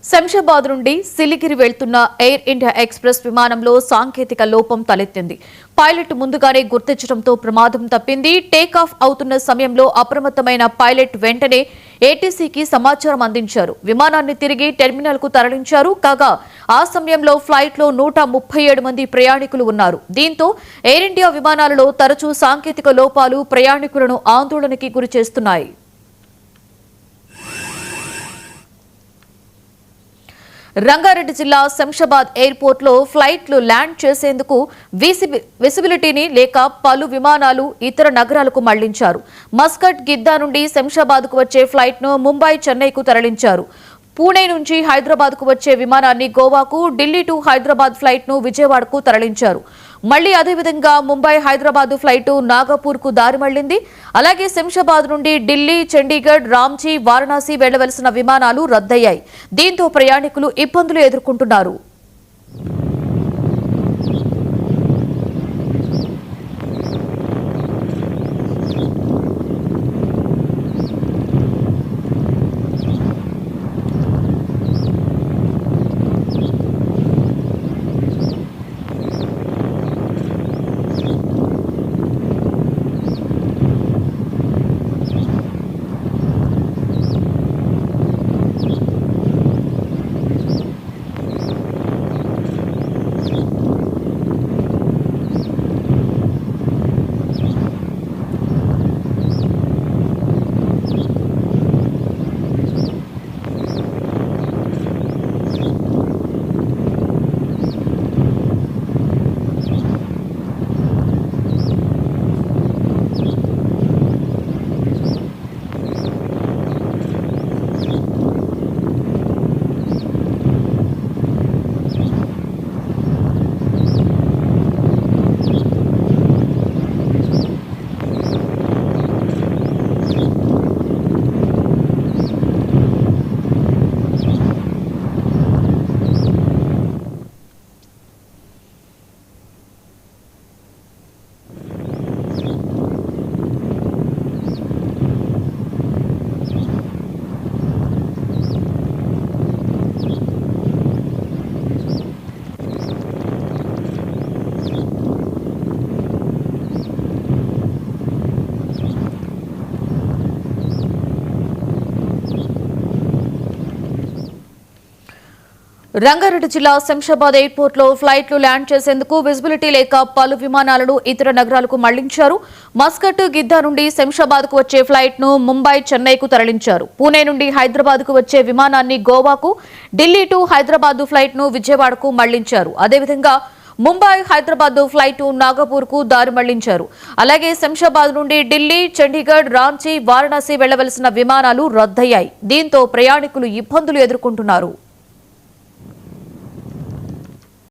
శంషాబాద్ నుండి సిలిగిరి వెళ్తున్న air India express విమానంలో సాంకేతిక లోపం తలెత్తింది. పైలట్ ముందుగానే గుర్తించడంతో ప్రమాదం తప్పింది. టేకాఫ్ అవుతున్న సమయంలో అప్రమత్తమైన పైలట్ వెంటనే ఏటీసీకి సమాచారం అందించారు. విమానాన్ని తిరిగి టెర్మినల్ కు తరలించారు. కాగా ఆ సమయంలో ఫ్లైట్ లో 137 మంది ప్రయాణికులు ఉన్నారు. దీంతో ఎయిర్ ఇండియా విమానాలలో తరచూ సాంకేతిక లోపాలు ప్రయాణికులను ఆందోళనకి గురిచేస్తున్నాయి. రంగారెడ్డి జిల్లా శంషాబాద్ ఎయిర్పోర్ట్ లో ఫ్లైట్లు ల్యాండ్ చేసేందుకు విజిబిలిటీని లేక పలు విమానాలు ఇతర నగరాలకు మళ్లించారు. మస్కట్ గిద్దా నుండి శంషాబాద్ కు వచ్చే ఫ్లైట్ ను ముంబై చెన్నైకు తరలించారు. పూణే నుంచి హైదరాబాద్ కు వచ్చే విమానాన్ని గోవాకు, ఢిల్లీ టు హైదరాబాద్ ఫ్లైట్ ను విజయవాడకు తరలించారు. మళ్లీ అదేవిధంగా ముంబై హైదరాబాద్ ఫ్లైట్ నాగపూర్ కు దారి మళ్లింది. అలాగే శంషాబాద్ నుండి ఢిల్లీ, చండీగఢ్, రాంచీ, వారణాసి వెళ్లవలసిన విమానాలు రద్దయ్యాయి. దీంతో ప్రయాణికులు ఇబ్బందులు ఎదుర్కొంటున్నారు. రంగారెడ్డి జిల్లా శంషాబాద్ ఎయిర్పోర్ట్ లో ఫ్లైట్లు ల్యాండ్ చేసేందుకు విజిబిలిటీ లేక పలు విమానాలను ఇతర నగరాలకు మళ్లించారు. మస్కట్ గిద్దా నుండి శంషాబాద్ కు వచ్చే ఫ్లైట్ ను ముంబై చెన్నైకు తరలించారు. పూణే నుండి హైదరాబాద్ కు వచ్చే విమానాన్ని గోవాకు, ఢిల్లీ టు హైదరాబాద్ ఫ్లైట్ ను విజయవాడకు మళ్లించారు. అదేవిధంగా ముంబై హైదరాబాద్ ఫ్లైట్ నాగపూర్ కు దారి మళ్లించారు. అలాగే శంషాబాద్ నుండి ఢిల్లీ, చండీగఢ్, రాంచీ, వారణాసి వెళ్లవలసిన విమానాలు రద్దయ్యాయి. దీంతో ప్రయాణికులు ఇబ్బందులు ఎదుర్కొంటున్నారు.